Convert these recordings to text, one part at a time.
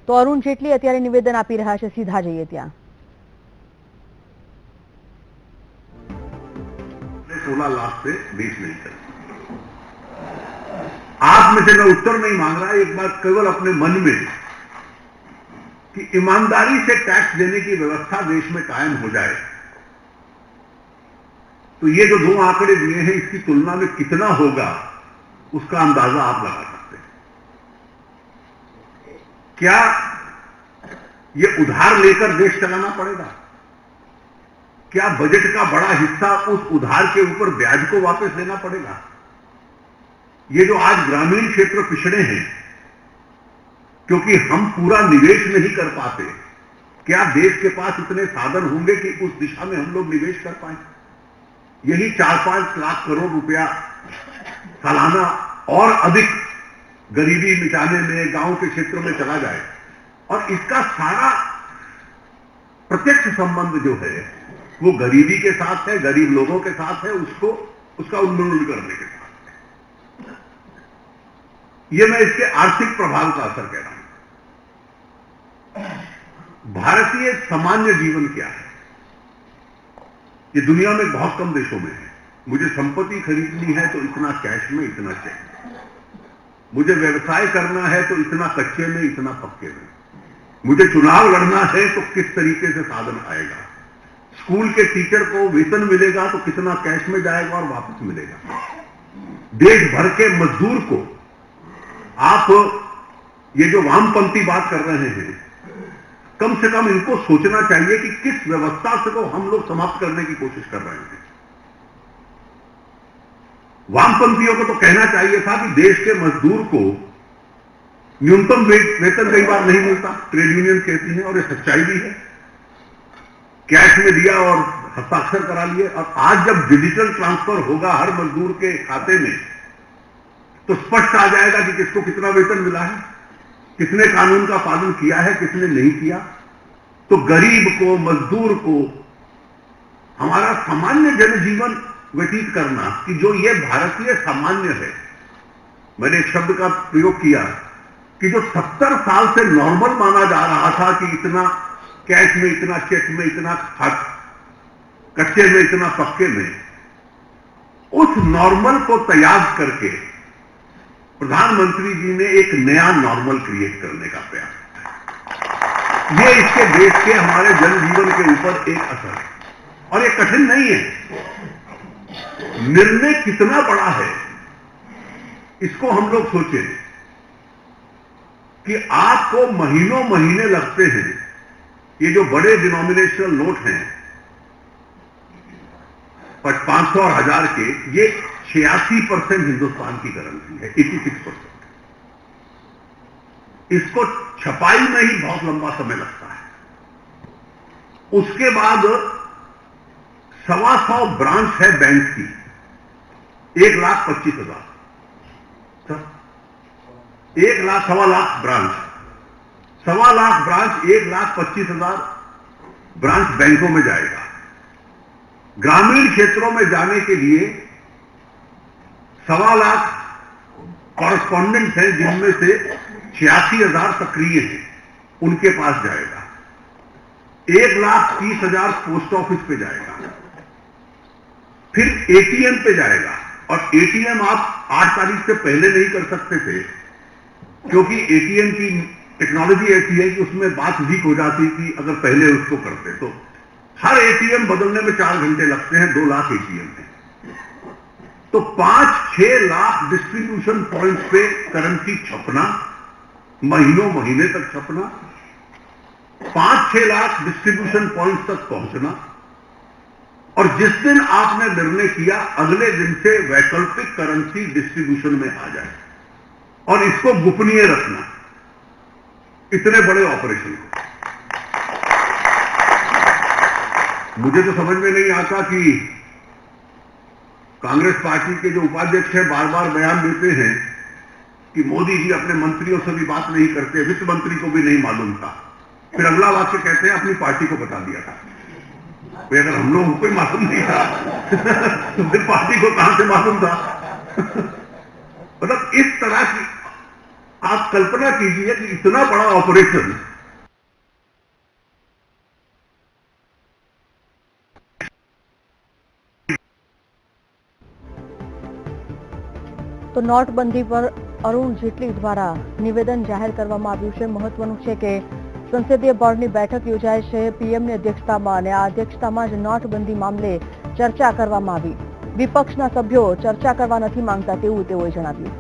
તો અરુણ જેટલી અત્યારે નિવેદન આપી રહ્યા છે, સીધા જઈએ ત્યાં। 16 लाख से देश नहीं चल। आप में से मैं उत्तर नहीं मांग रहा, एक बात केवल अपने मन में कि ईमानदारी से टैक्स देने की व्यवस्था देश में कायम हो जाए तो ये जो दो आंकड़े दिए हैं इसकी तुलना में कितना होगा उसका अंदाजा आप लगा सकते हैं। क्या ये उधार लेकर देश चलाना पड़ेगा? क्या बजट का बड़ा हिस्सा उस उधार के ऊपर ब्याज को वापस लेना पड़ेगा? ये जो आज ग्रामीण क्षेत्र पिछड़े हैं क्योंकि हम पूरा निवेश नहीं कर पाते, क्या देश के पास इतने साधन होंगे कि उस दिशा में हम लोग निवेश कर पाए? यही 4-5 लाख करोड़ रुपया सालाना और अधिक गरीबी मिटाने में गांव के क्षेत्रों में चला जाए और इसका सारा प्रत्यक्ष संबंध जो है वो गरीबी के साथ है, गरीब लोगों के साथ है, उसका उन्मूलन करने के साथ है। ये मैं इसके आर्थिक प्रभाव का असर कह रहा हूं। भारतीय सामान्य जीवन क्या है? ये दुनिया में बहुत कम देशों में है। मुझे संपत्ति खरीदनी है तो इतना कैश में, इतना चेक। मुझे व्यवसाय करना है तो इतना कच्चे में, इतना पक्के में। मुझे चुनाव लड़ना है तो किस तरीके से साधन आएगा। स्कूल के टीचर को वेतन मिलेगा तो कितना कैश में जाएगा और वापस मिलेगा। देश भर के मजदूर को आप ये जो वामपंथी बात कर रहे हैं, कम से कम इनको सोचना चाहिए कि किस व्यवस्था से को हम लोग समाप्त करने की कोशिश कर रहे हैं। वामपंथियों को तो कहना चाहिए था कि देश के मजदूर को न्यूनतम वेतन कई बार नहीं मिलता, ट्रेड यूनियन कहती है और ये सच्चाई भी है। कैश में दिया और हस्ताक्षर करा लिए, और आज जब डिजिटल ट्रांसफर होगा हर मजदूर के खाते में तो स्पष्ट आ जाएगा कि किसको कितना वेतन मिला है, किसने कानून का पालन किया है, किसने नहीं किया। तो गरीब को, मजदूर को, हमारा सामान्य जनजीवन व्यतीत करना कि जो ये भारतीय सामान्य है, मैंने एक शब्द का प्रयोग किया कि जो 70 साल से नॉर्मल माना जा रहा था कि इतना कैश में, इतना चेक में, इतना कच्चे में, इतना पक्के में, उस नॉर्मल को त्याग करके प्रधानमंत्री जी ने एक नया नॉर्मल क्रिएट करने का प्रयास किया। ये इसके देश के, हमारे जनजीवन के ऊपर एक असर है और ये कठिन नहीं है। निर्णय कितना बड़ा है इसको हम लोग सोचें कि आपको महीनों महीने लगते हैं। ये जो बड़े डिनोमिनेशनल नोट हैं 500 और 1000 के, ये 86% हिंदुस्तान की करेंसी है, 86%। इसको छपाई में ही बहुत लंबा समय लगता है। उसके बाद 125 ब्रांच है बैंक की, 1,25,000, 1,00,000 1,25,000 ब्रांच, 1,25,000 ब्रांच, 1,25,000 ब्रांच बैंकों में जाएगा। ग्रामीण क्षेत्रों में जाने के लिए 1,25,000 कॉरेस्पॉन्डेंट्स हैं जिनमें से 86,000 सक्रिय हैं, उनके पास जाएगा। 1,30,000 पोस्ट ऑफिस पे जाएगा, फिर एटीएम पे जाएगा। और एटीएम आप 8 तारीख से पहले नहीं कर सकते थे क्योंकि एटीएम की टेक्नोलॉजी ऐसी है कि उसमें बात लीक हो जाती थी अगर पहले उसको करते। तो हर एटीएम बदलने में 4 घंटे लगते हैं, 2 लाख एटीएम है। तो 5-6 लाख डिस्ट्रीब्यूशन पॉइंट्स पे करेंसी छपना, महीनों महीने तक छपना, 5-6 लाख डिस्ट्रीब्यूशन पॉइंट्स तक पहुंचना, और जिस दिन आपने निर्णय किया अगले दिन से वैकल्पिक करेंसी डिस्ट्रीब्यूशन में आ जाए और इसको गोपनीय रखना, इतने बड़े ऑपरेशन को मुझे तो समझ में नहीं आता कि कांग्रेस पार्टी के जो उपाध्यक्ष हैं बार बार बयान देते हैं कि मोदी जी अपने मंत्रियों से भी बात नहीं करते, वित्त मंत्री को भी नहीं मालूम था। फिर अगला वाक्य कहते हैं अपनी पार्टी को बता दिया था। भाई अगर हम लोगों को ही मालूम नहीं था तो फिर पार्टी को कहां से मालूम था? मतलब इस तरह की आप कल्पना कीजिए कि इतना बड़ा ऑपरेशन તો નોટબંધી પર અરુણ જેટલી દ્વારા નિવેદન જાહેર કરવામાં આવ્યું છે. મહત્વનું છે કે સંસદીય બોર્ડની બેઠક યોજાય છે પીએમની અધ્યક્ષતામાં અને આ અધ્યક્ષતામાં જ નોટબંધી મામલે ચર્ચા કરવામાં આવી. વિપક્ષના સભ્યો ચર્ચા કરવા નથી માંગતા તેવું તેઓએ જણાવ્યું.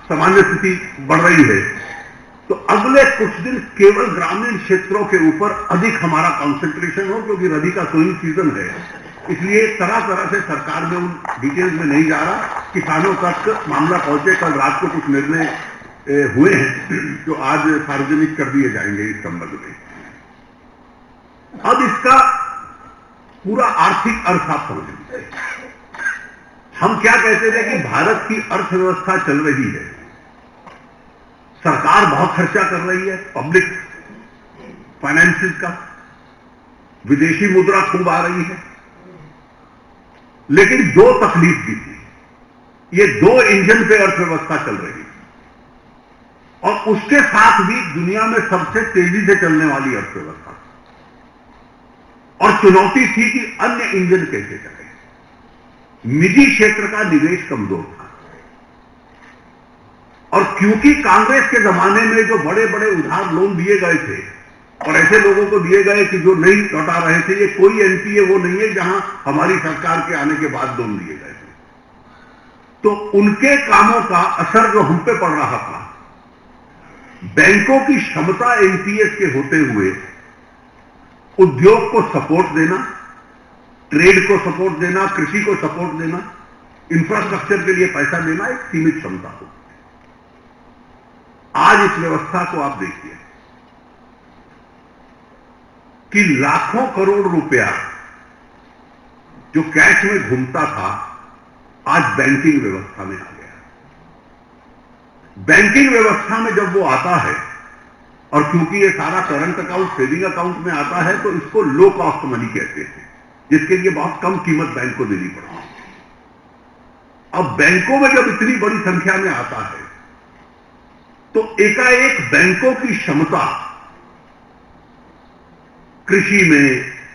सामान्य स्थिति बढ़ रही है तो अगले कुछ दिन केवल ग्रामीण क्षेत्रों के ऊपर अधिक हमारा कंसंट्रेशन हो, क्योंकि रबी का सोइंग सीजन है. इसलिए तरह तरह से सरकार में उन डिटेल्स में नहीं जा रहा. किसानों तक मामला पहुंचे. कल रात को कुछ निर्णय हुए हैं जो आज सार्वजनिक कर दिए जाएंगे इस संबंध में. अब इसका पूरा आर्थिक अर्थ आप समझेंगे. हम क्या कहते थे कि भारत की अर्थव्यवस्था चल रही है, सरकार बहुत खर्चा कर रही है पब्लिक फाइनेंसेस का, विदेशी मुद्रा खूब आ रही है, लेकिन दो तकलीफ भी थी. ये दो इंजन पे अर्थव्यवस्था चल रही है और उसके साथ भी दुनिया में सबसे तेजी से चलने वाली अर्थव्यवस्था. और चुनौती थी कि अन्य इंजन कैसे चले. निजी क्षेत्र का निवेश कमजोर था और क्योंकि कांग्रेस के जमाने में जो बड़े बड़े उधार लोन दिए गए थे और ऐसे लोगों को दिए गए कि जो नहीं लौटा रहे थे, ये कोई एनपीए वो नहीं है जहां हमारी सरकार के आने के बाद लोन दिए गए थे. तो उनके कामों का असर जो हम पे पड़ रहा था, बैंकों की क्षमता एनपीएस के होते हुए उद्योग को सपोर्ट देना, ट्रेड को सपोर्ट देना, कृषि को सपोर्ट देना, इंफ्रास्ट्रक्चर के लिए पैसा देना एक सीमित क्षमता हो. आज इस व्यवस्था को आप देखिए कि लाखों करोड़ रुपया जो कैश में घूमता था आज बैंकिंग व्यवस्था में आ गया. बैंकिंग व्यवस्था में जब वो आता है और क्योंकि ये सारा करंट अकाउंट सेविंग अकाउंट में आता है तो इसको लो कॉस्ट मनी कहते हैं, जिसके लिए बहुत कम कीमत बैंक को देनी पड़ती है. अब बैंकों में जब इतनी बड़ी संख्या में आता है तो एकाएक बैंकों की क्षमता कृषि में,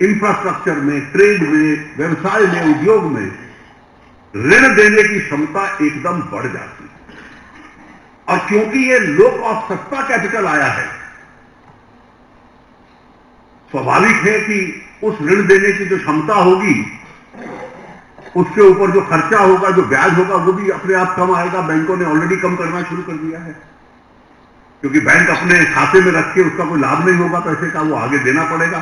इंफ्रास्ट्रक्चर में, ट्रेड में, व्यवसाय में, उद्योग में ऋण देने की क्षमता एकदम बढ़ जाती है. और क्योंकि ये लो कॉस्ट सस्ता कैपिटल आया है, स्वाभाविक है कि उस ऋण देने की जो क्षमता होगी उसके ऊपर जो खर्चा होगा, जो ब्याज होगा, वो भी अपने आप कम आएगा. बैंकों ने ऑलरेडी कम करना शुरू कर दिया है, क्योंकि बैंक अपने खाते में रख के उसका कोई लाभ नहीं होगा पैसे का, वो आगे देना पड़ेगा.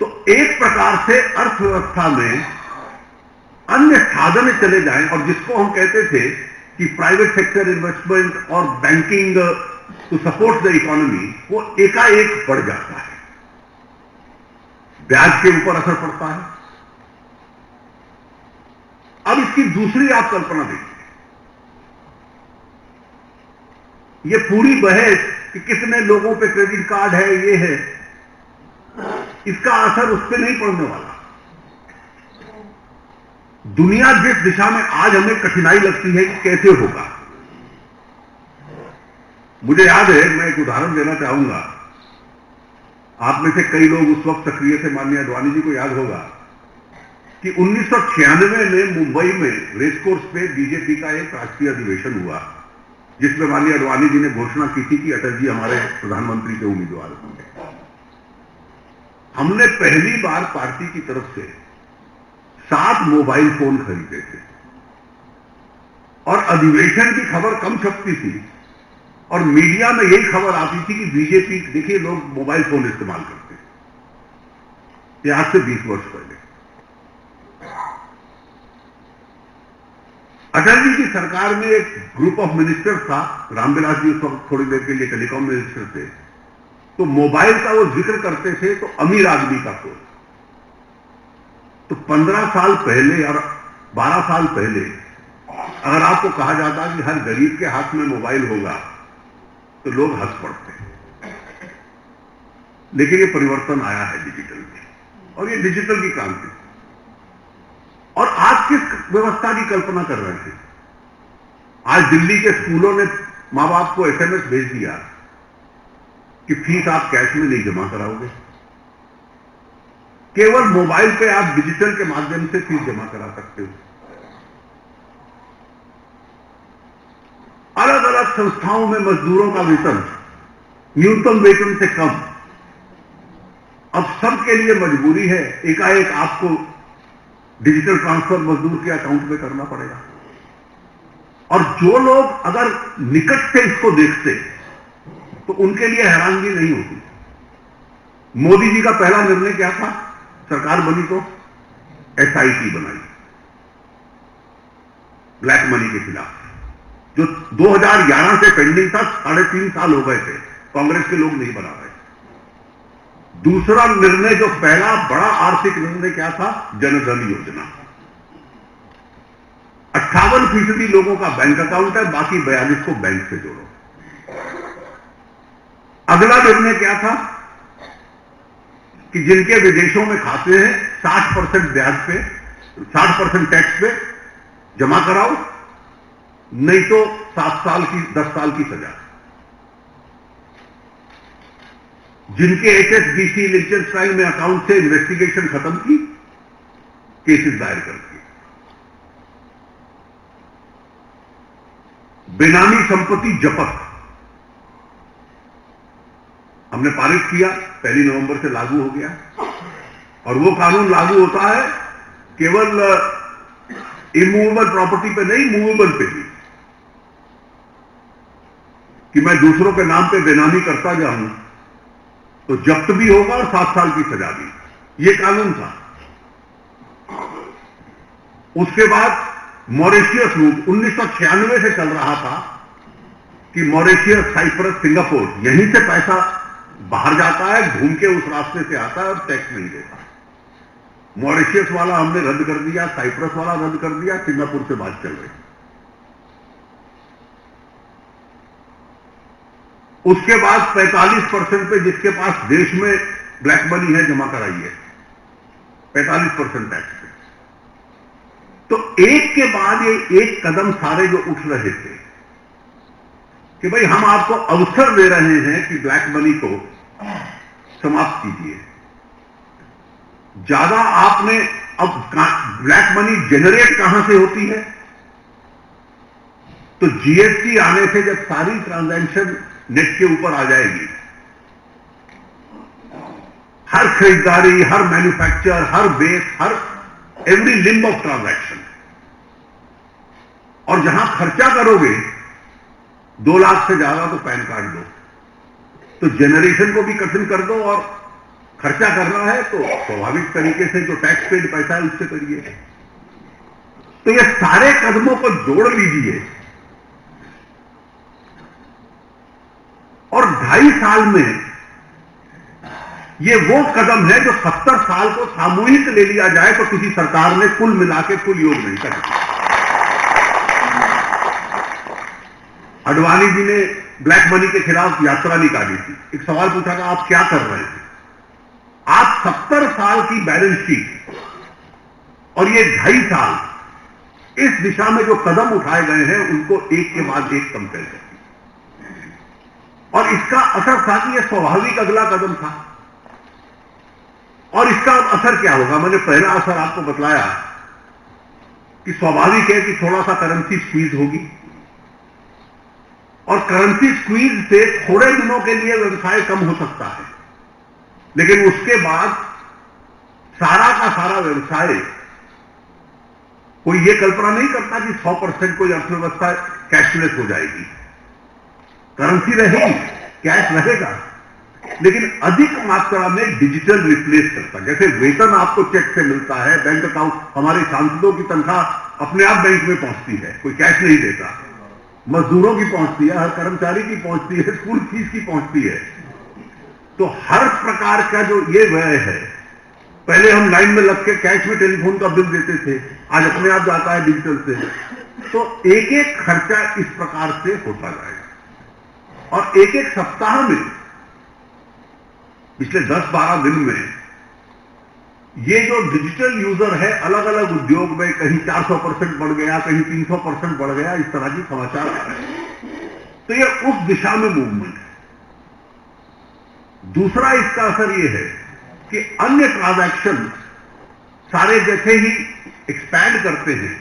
तो एक प्रकार से अर्थव्यवस्था में अन्य साधन चले जाएं और जिसको हम कहते थे कि प्राइवेट सेक्टर इन्वेस्टमेंट और banking to support the economy, वो एकाएक बढ़ जाता है. ब्याज के ऊपर असर पड़ता है. अब इसकी दूसरी आप कल्पना देखिए, ये पूरी बहस कि कितने लोगों पे क्रेडिट कार्ड है, ये है, इसका असर उस पर नहीं पड़ने वाला. दुनिया जिस दिशा में आज हमें कठिनाई लगती है कि कैसे होगा, मुझे याद है, मैं एक उदाहरण देना चाहूंगा. आप में से कई लोग उस वक्त सक्रिय थे, माननीय अडवाणी जी को याद होगा कि 1996 में मुंबई में रेसकोर्स पे बीजेपी का एक राष्ट्रीय अधिवेशन हुआ, जिसमें माननीय अडवाणी जी ने घोषणा की थी कि अटल जी हमारे प्रधानमंत्री के उम्मीदवार होंगे. हमने पहली बार पार्टी की तरफ से 7 मोबाइल फोन खरीदे थे और अधिवेशन की खबर कम छपती थी और मीडिया में यही खबर आती थी कि बीजेपी, देखिए लोग मोबाइल फोन इस्तेमाल करते हैं. ये आज से 20 वर्ष पहले अटल जी की सरकार में एक ग्रुप ऑफ मिनिस्टर था, रामविलास जी उस वक्त थोड़ी देर के लिए टेलीकॉम मिनिस्टर थे. तो मोबाइल का वो जिक्र करते थे तो अमीर आदमी का फोन. तो 15 साल पहले और 12 साल पहले अगर आपको कहा जाता कि हर गरीब के हाथ में मोबाइल होगा तो लोग हंस पड़ते. लेकिन ये परिवर्तन आया है डिजिटल में और ये डिजिटल की क्रांति. और आज किस व्यवस्था की कल्पना कर रहे थे। आज दिल्ली के स्कूलों ने मां बाप को एसएमएस भेज दिया कि फीस आप कैश में नहीं जमा कराओगे, केवल मोबाइल पे आप डिजिटल के माध्यम से फीस जमा करा सकते हो। अलग अलग संस्थाओं में मजदूरों का वेतन न्यूनतम वेतन से कम। अब सबके लिए मजबूरी है, एकाएक आपको डिजिटल ट्रांसफर मजदूर के अकाउंट में करना पड़ेगा। और जो लोग अगर निकट से इसको देखते तो उनके लिए हैरानगी नहीं होती। मोदी जी का पहला निर्णय क्या था? सरकार बनी तो एसआईटी बनाई ब्लैक मनी के खिलाफ, जो 2011 से पेंडिंग था। 3.5 साल हो गए थे, कांग्रेस के लोग नहीं बना रहे। दूसरा निर्णय, जो पहला बड़ा आर्थिक निर्णय क्या था? जनधन योजना। 58% लोगों का बैंक अकाउंट है, बाकी 42 को बैंक से जोड़ो। अगला निर्णय क्या था कि जिनके विदेशों में खाते हैं 60% ब्याज पे, 60% टैक्स पे जमा कराओ, नहीं तो 7 साल की 10 साल की सजा। जिनके एचएसबीसी लिंचनस्टाइन में अकाउंट से इन्वेस्टिगेशन खत्म की, केसेस दायर कर दिए। बेनामी संपत्ति जब्त हमने पारित किया, 1 नवंबर से लागू हो गया। और वो कानून लागू होता है केवल इमूवेबल प्रॉपर्टी पे नहीं, मूवेबल पे भी। कि मैं दूसरों के नाम पे बेनामी करता जाऊं तो जब्त भी होगा और 7 साल की सजा भी। ये कानून था। उसके बाद मॉरिशियस रूट 1996 से चल रहा था कि मॉरिशियस, साइप्रस, सिंगापुर, यहीं से पैसा बाहर जाता है, घूम के उस रास्ते से आता है और टैक्स नहीं देता। मॉरिशियस वाला हमने रद्द कर दिया, साइप्रस वाला रद्द कर दिया, सिंगापुर से बात चल रही। उसके बाद 45% पे जिसके पास देश में ब्लैक मनी है जमा कराइए, 45% टैक्स पे। तो एक के बाद ये एक कदम सारे जो उठ रहे थे कि भाई हम आपको अवसर दे रहे हैं कि ब्लैक मनी को समाप्त कीजिए। ज्यादा आपने अब ब्लैक मनी जनरेट कहां से होती है? तो जीएसटी आने से जब सारी ट्रांजैक्शन नेट के ऊपर आ जाएगी, हर खरीदारी, हर मैन्युफैक्चर, हर बेस, हर एवरी लिंब ऑफ ट्रांजैक्शन, और जहां खर्चा करोगे 2 लाख से ज्यादा तो पैन कार्ड दो, तो जनरेशन को भी कठिन कर दो, और खर्चा करना है तो स्वाभाविक तरीके से जो टैक्स पेड पैसा है उससे करिए। तो ये सारे कदमों को जोड़ लीजिए और 2.5 साल में ये वो कदम है जो 70 साल को सामूहिक ले लिया जाए तो किसी सरकार ने कुल मिला के कुल योग नहीं कर सकती। अडवाणी जी ने ब्लैक मनी के खिलाफ यात्रा निकाली थी। एक सवाल पूछा था, आप क्या कर रहे थे? आप 70 साल की बैलेंस शीट और ये 2.5 साल इस दिशा में जो कदम उठाए गए हैं उनको एक के बाद एक कंपेयर करें। और इसका असर था कि यह स्वाभाविक अगला कदम था। और इसका असर क्या होगा? मैंने पहला असर आपको बतलाया कि स्वाभाविक है कि थोड़ा सा करेंसी स्क्वीज होगी, और करेंसी स्क्वीज से थोड़े दिनों के लिए व्यवसाय कम हो सकता है, लेकिन उसके बाद सारा का सारा व्यवसाय, कोई यह कल्पना नहीं करता कि 100% कोई अर्थव्यवस्था कैशलेस हो जाएगी। करेंसी रहेगी, कैश रहेगा, लेकिन अधिक मात्रा में डिजिटल रिप्लेस करता। जैसे वेतन आपको चेक से मिलता है, बैंक अकाउंट, हमारे सांसदों की तनख्वाह अपने आप बैंक में पहुंचती है, कोई कैश नहीं देता। मजदूरों की पहुंचती है, हर कर्मचारी की पहुंचती है, स्कूल फीस की पहुंचती है। तो हर प्रकार का जो ये व्यय है, पहले हम लाइन में लग के कैश में टेलीफोन का बिल देते थे, आज अपने आप जाता है डिजिटल से। तो एक एक खर्चा इस प्रकार से होता जाएगा, और एक एक सप्ताह में, पिछले 10-12 दिन में ये जो डिजिटल यूजर है अलग अलग उद्योग में कहीं 400% बढ़ गया, कहीं 300% बढ़ गया, इस तरह की समाचार आ रहे हैं। तो ये उस दिशा में मूवमेंट है। दूसरा इसका असर ये है कि अन्य ट्रांजैक्शन सारे जैसे ही एक्सपैंड करते हैं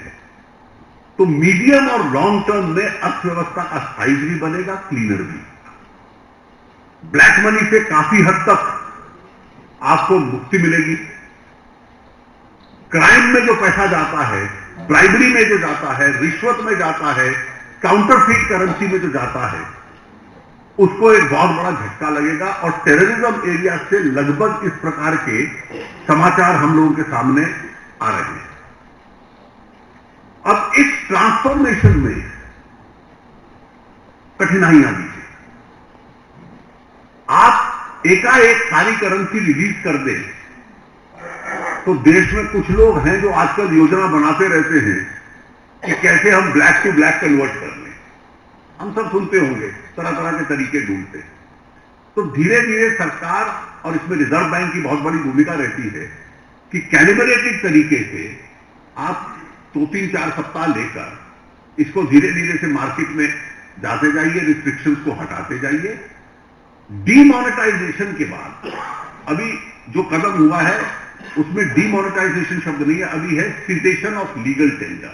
तो मीडियम और लॉन्ग टर्म में अर्थव्यवस्था का साइज भी बनेगा, क्लीनर भी। ब्लैक मनी से काफी हद तक आपको मुक्ति मिलेगी। क्राइम में जो पैसा जाता है, ब्राइबरी में जो जाता है, रिश्वत में जाता है, काउंटरफीट करेंसी में जो जाता है, उसको एक बहुत बड़ा झटका लगेगा। और टेररिज्म एरिया से लगभग इस प्रकार के समाचार हम लोगों के सामने आ रहे हैं। अब इस ट्रांसफॉर्मेशन में कठिनाइयां भी हैं। आप एकाएक सारी करेंसी रिलीज कर दें तो देश में कुछ लोग हैं जो आजकल योजना बनाते रहते हैं कि कैसे हम ब्लैक टू ब्लैक कन्वर्ट कर लें। हम सब सुनते होंगे, तरह तरह के तरीके ढूंढते हैं। तो धीरे धीरे सरकार, और इसमें रिजर्व बैंक की बहुत बड़ी भूमिका रहती है, कि कैलिब्रेटेड तरीके से आप 2-3-4 सप्ताह लेकर इसको धीरे धीरे से मार्केट में जाते जाइए, रिस्ट्रिक्शंस को हटाते जाइए। डीमोनेटाइजेशन के बाद अभी जो कदम हुआ है उसमें डीमोनेटाइजेशन शब्द नहीं है, अभी है सीजेशन ऑफ लीगल टेंडर।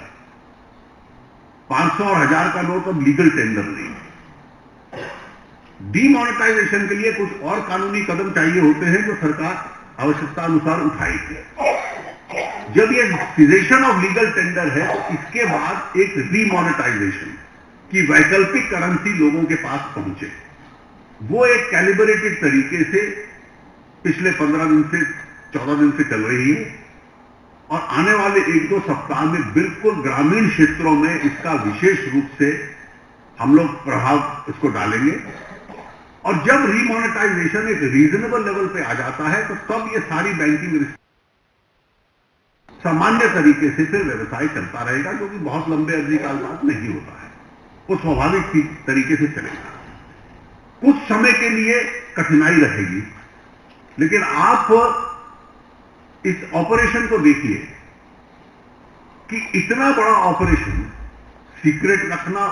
500 और 1000 का नोट अब लीगल टेंडर नहीं है। डीमोनेटाइजेशन के लिए कुछ और कानूनी कदम चाहिए होते हैं जो सरकार आवश्यकता अनुसार उठाएगी। जब ये सीजेशन ऑफ लीगल टेंडर है तो इसके बाद एक रीमोनेटाइजेशन की वैकल्पिक करेंसी लोगों के पास पहुंचे, वो एक कैलिब्रेटेड तरीके से पिछले 15 दिन से 14 दिन से चल रही है। और आने वाले 1-2 सप्ताह में बिल्कुल ग्रामीण क्षेत्रों में इसका विशेष रूप से हम लोग प्रभाव इसको डालेंगे। और जब रीमोनेटाइजेशन एक रीजनेबल लेवल पे आ जाता है तो तब ये सारी बैंकिंग सामान्य तरीके से फिर व्यवसाय चलता रहेगा, जो कि बहुत लंबे अवधि काल बाद नहीं होता है, वो स्वाभाविक तरीके से चलेगा। कुछ समय के लिए कठिनाई रहेगी, लेकिन आप इस ऑपरेशन को देखिए कि इतना बड़ा ऑपरेशन सीक्रेट रखना,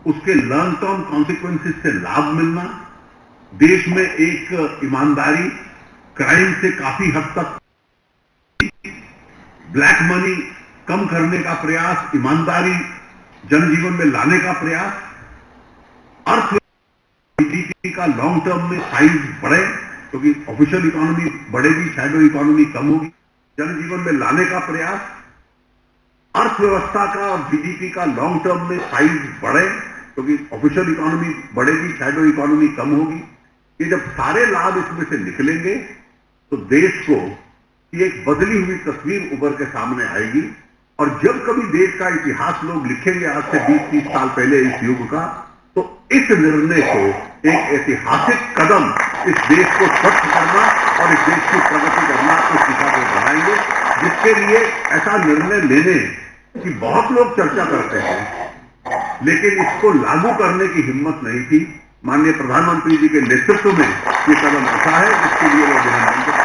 उसके लॉन्ग टर्म कॉन्सिक्वेंसेस से लाभ मिलना, देश में एक ईमानदारी, क्राइम से काफी हद तक ब्लैक मनी कम करने का प्रयास, ईमानदारी जनजीवन में लाने का प्रयास, जीडीपी का लॉन्ग टर्म में साइज बढ़े क्योंकि ऑफिशियल इकोनॉमी बढ़ेगी, शैडो इकोनॉमी कम होगी, जनजीवन में लाने का प्रयास, अर्थव्यवस्था का और जीडीपी का लॉन्ग टर्म में साइज बढ़े क्योंकि ऑफिशियल इकोनॉमी बढ़ेगी, शैडो इकोनॉमी कम होगी। ये जब सारे लाभ इसमें से निकलेंगे तो देश को ये एक बदली हुई तस्वीर उभर के सामने आएगी। और जब कभी देश का इतिहास लोग लिखेंगे आज से 20-30 साल पहले इस युग का, तो इस निर्णय को एक ऐतिहासिक कदम इस देश को स्वच्छ करना और इस देश की प्रगति करना उस दिशा को बढ़ाएंगे, जिसके लिए ऐसा निर्णय लेने की बहुत लोग चर्चा करते हैं लेकिन इसको लागू करने की हिम्मत नहीं थी। माननीय प्रधानमंत्री जी के नेतृत्व में ये कदम उठा है, इसके लिए वो अभिनंदन